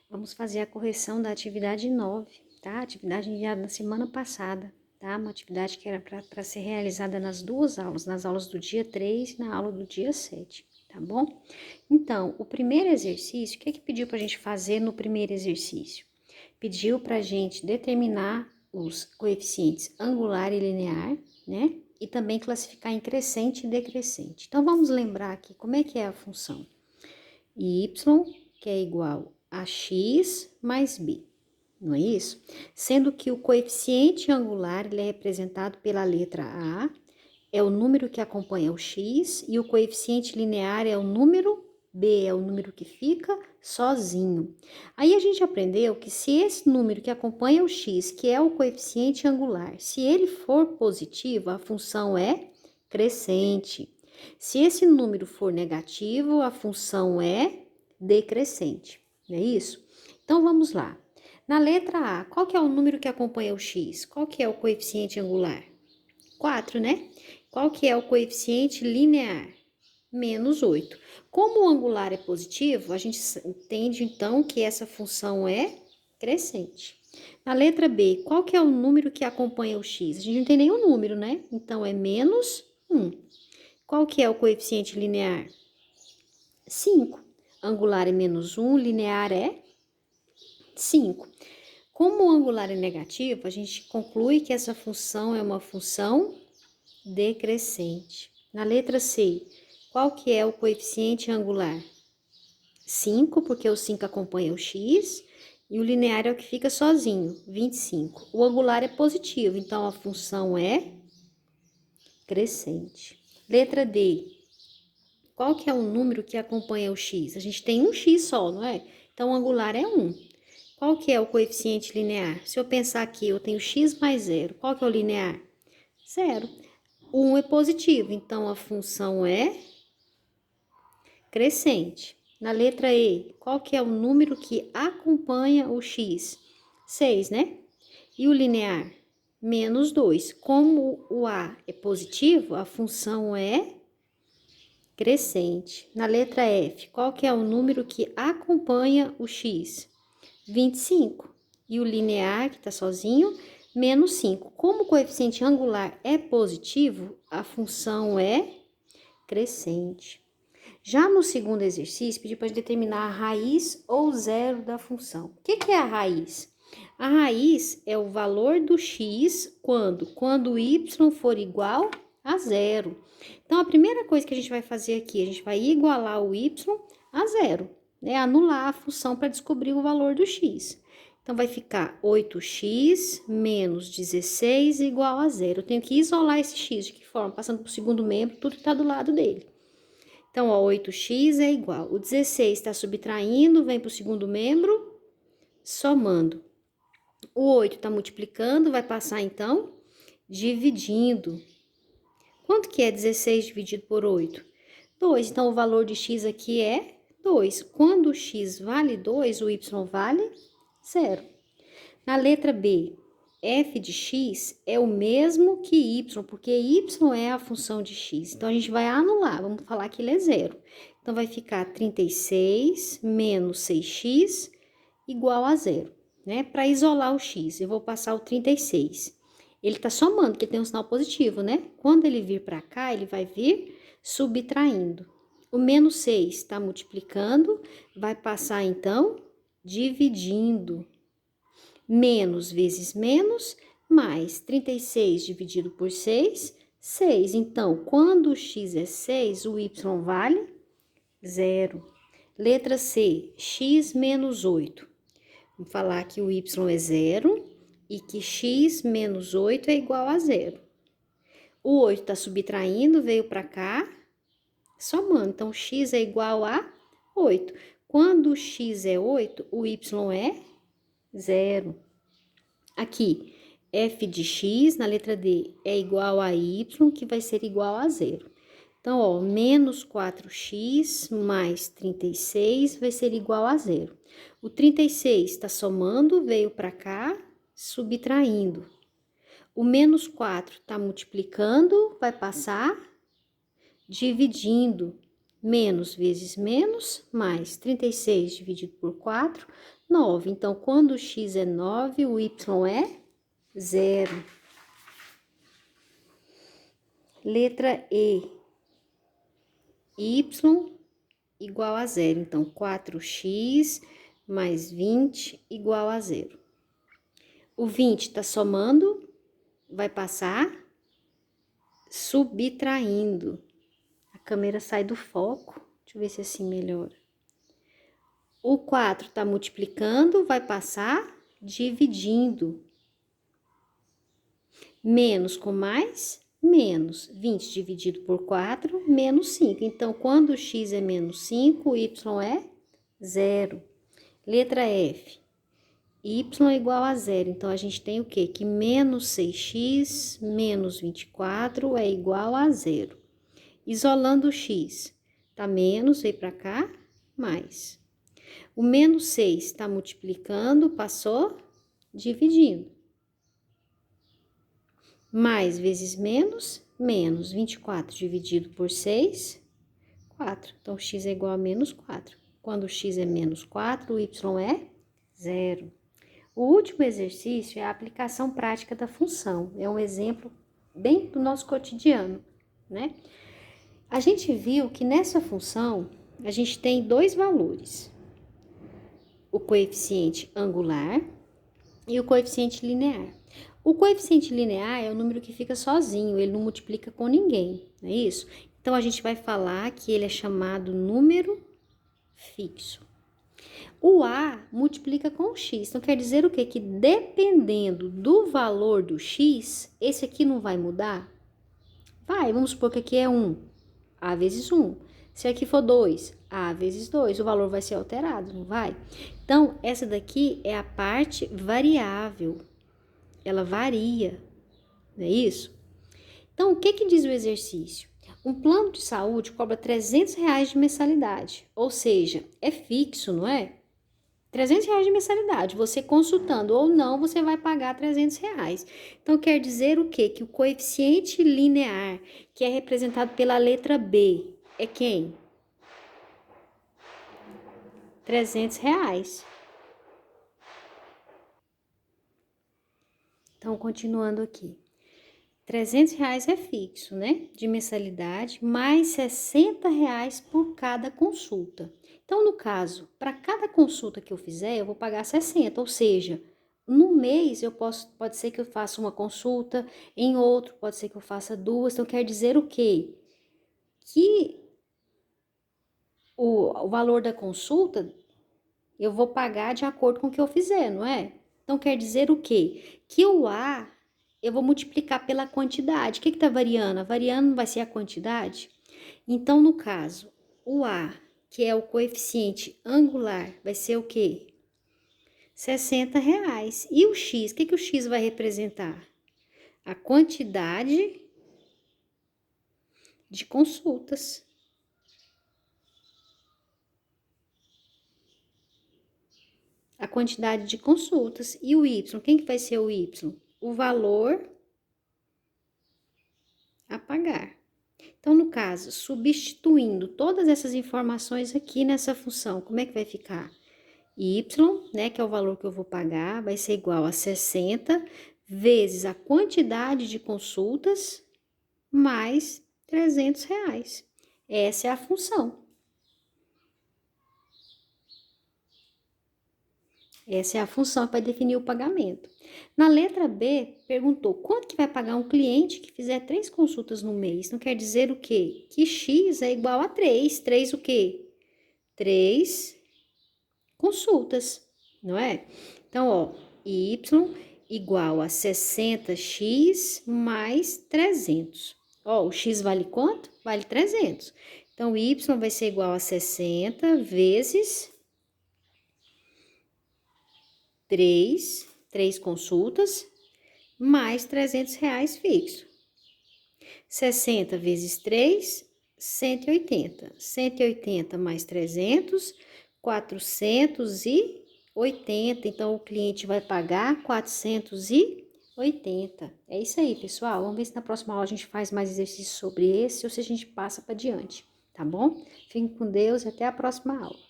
Vamos fazer a correção da atividade 9, tá? Atividade enviada na semana passada, tá? Uma atividade que era para ser realizada nas duas aulas, nas aulas do dia 3 e na aula do dia 7, tá bom? Então, o primeiro exercício, o que pediu para a gente fazer no primeiro exercício? Pediu para a gente determinar os coeficientes angular e linear, né? E também classificar em crescente e decrescente. Então, vamos lembrar aqui como é que é a função. Y, que é igual a x mais b, não é isso? Sendo que o coeficiente angular ele é representado pela letra A, é o número que acompanha o x, e o coeficiente linear é o número b, é o número que fica sozinho. Aí a gente aprendeu que se esse número que acompanha o x, que é o coeficiente angular, se ele for positivo, a função é crescente. Se esse número for negativo, a função é decrescente, não é isso? Então, vamos lá. Na letra A, qual que é o número que acompanha o x? Qual que é o coeficiente angular? 4, né? Qual que é o coeficiente linear? Menos 8. Como o angular é positivo, a gente entende, então, que essa função é crescente. Na letra B, qual que é o número que acompanha o x? A gente não tem nenhum número, né? Então, é menos 1. Qual que é o coeficiente linear? 5. Angular é menos 1, linear é 5. Como o angular é negativo, a gente conclui que essa função é uma função decrescente. Na letra C, qual que é o coeficiente angular? 5, porque o 5 acompanha o x, e o linear é o que fica sozinho, 25. O angular é positivo, então a função é crescente. Letra D, qual que é o número que acompanha o x? A gente tem um x só, não é? Então, o angular é 1. Qual que é o coeficiente linear? Se eu pensar aqui, eu tenho x mais 0. Qual que é o linear? 0. O 1 é positivo, então a função é crescente. Na letra E, qual que é o número que acompanha o x? 6, né? E o linear? Menos 2. Como o A é positivo, a função é crescente. Na letra F, qual que é o número que acompanha o x? 25. E o linear, que está sozinho, menos 5. Como o coeficiente angular é positivo, a função é crescente. Já no segundo exercício, pedi para determinar a raiz ou zero da função. O que é a raiz? A raiz é o valor do x quando o y for igual a zero. Então, a primeira coisa que a gente vai fazer aqui, a gente vai igualar o y a zero, né? Anular a função para descobrir o valor do x. Então, vai ficar 8x menos 16 igual a zero. Eu tenho que isolar esse x. De que forma? Passando para o segundo membro, tudo que está do lado dele. Então, ó, 8x é igual. O 16 está subtraindo, vem para o segundo membro, somando. O 8 está multiplicando, vai passar, então, dividindo. Quanto que é 16 dividido por 8? 2. Então, o valor de x aqui é 2. Quando o x vale 2, o y vale 0. Na letra B, f de x é o mesmo que y, porque y é a função de x. Então, a gente vai anular, vamos falar que ele é zero. Então, vai ficar 36 menos 6x igual a zero, né? Para isolar o x, eu vou passar o 36. Ele tá somando, porque tem um sinal positivo, né? Quando ele vir para cá, ele vai vir subtraindo. O menos 6 está multiplicando, vai passar, então, dividindo. Menos vezes menos, mais 36 dividido por 6, 6. Então, quando o x é 6, o y vale 0. Letra C, x menos 8. Vamos falar que o y é 0 e que x menos 8 é igual a 0. O 8 está subtraindo, veio para cá, somando. Então, x é igual a 8. Quando o x é 8, o y é 0. Aqui, f de x, na letra D, é igual a y, que vai ser igual a 0. Então, ó, menos 4x mais 36 vai ser igual a 0. O 36 está somando, veio para cá, subtraindo. O menos 4 está multiplicando, vai passar dividindo. Menos vezes menos, mais 36 dividido por 4, 9. Então, quando o x é 9, o y é 0. Letra E. Y igual a 0. Então, 4x mais 20 igual a 0. O 20 está somando, vai passar subtraindo. A câmera sai do foco. Deixa eu ver se assim melhora. O 4 está multiplicando, vai passar dividindo. Menos com mais, menos. 20 dividido por 4, menos 5. Então, quando o x é menos 5, o y é 0. Letra F. Y igual a 0. Então, a gente tem o quê? Que menos 6x menos 24 é igual a 0. Isolando o x, tá menos, veio para cá, mais. O menos 6 está multiplicando, passou dividindo. Mais vezes menos, menos. 24 dividido por 6, 4. Então, x é igual a menos 4. Quando o x é menos 4, o y é 0. O último exercício é a aplicação prática da função. É um exemplo bem do nosso cotidiano, né? A gente viu que nessa função, a gente tem dois valores. O coeficiente angular e o coeficiente linear. O coeficiente linear é o número que fica sozinho, ele não multiplica com ninguém, não é isso? Então, a gente vai falar que ele é chamado número fixo. O A multiplica com o x, então quer dizer o quê? Que dependendo do valor do x, esse aqui não vai mudar? Vai, vamos supor que aqui é 1, A vezes 1. Se aqui for 2, A vezes 2, o valor vai ser alterado, não vai? Então, essa daqui é a parte variável. Ela varia, não é isso? Então, o que que diz o exercício? Um plano de saúde cobra R$300 de mensalidade, ou seja, é fixo, não é? R$300 de mensalidade, você consultando ou não, você vai pagar R$300. Então, quer dizer o quê? Que o coeficiente linear, que é representado pela letra B, é quem? R$300. Então, continuando aqui. R$300 é fixo, né? De mensalidade, mais R$60 por cada consulta. Então, no caso, para cada consulta que eu fizer, eu vou pagar 60, ou seja, no mês pode ser que eu faça uma consulta, em outro pode ser que eu faça duas. Então, quer dizer o quê? Que o valor da consulta eu vou pagar de acordo com o que eu fizer, não é? Então, quer dizer o quê? Que o A eu vou multiplicar pela quantidade. O que está variando? A variando vai ser a quantidade? Então, no caso, o A, que é o coeficiente angular, vai ser o quê? R$60. E o X, o que o X vai representar? A quantidade de consultas. A quantidade de consultas. E o Y, quem que vai ser o Y? O valor a pagar. Então, no caso, substituindo todas essas informações aqui nessa função, como é que vai ficar? Y, né, que é o valor que eu vou pagar, vai ser igual a 60 vezes a quantidade de consultas mais R$300. Essa é a função. Essa é a função para definir o pagamento. Na letra B, perguntou quanto que vai pagar um cliente que fizer 3 consultas no mês. Não quer dizer o quê? Que X é igual a 3. 3 o quê? 3 consultas, não é? Então, ó, Y igual a 60x mais 300. Ó, o X vale quanto? Vale 300. Então, Y vai ser igual a 60 vezes 3 consultas, mais R$300 fixo. 60 vezes 3, 180. 180 mais 300, 480. Então, o cliente vai pagar 480. É isso aí, pessoal. Vamos ver se na próxima aula a gente faz mais exercícios sobre esse ou se a gente passa para diante. tá bom? Fiquem com Deus e até a próxima aula.